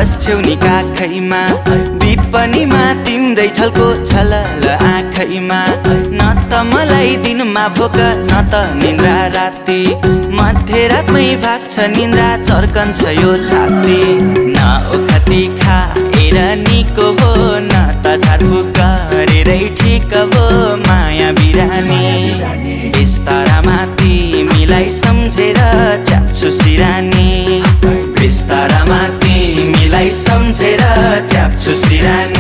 बस्छौ नि काखैमा विपनीमा तिम्रै छलको छलल आँखैमा न त मलाई दिनमा भोक न त निन्द्रा राति मध्यरातमै भाग्छ निन्द्रा चर्कन्छ यो छाती न ओखती खाएर निको हो न त झारफुक गरेरै ठिक हो माया बिरानी बिस्तारामा तिमीलाई सम्झेर च्याप्छु सिरानी बिस्तारामा तिमीलाई सम्झेर च्याप्छु सिरानी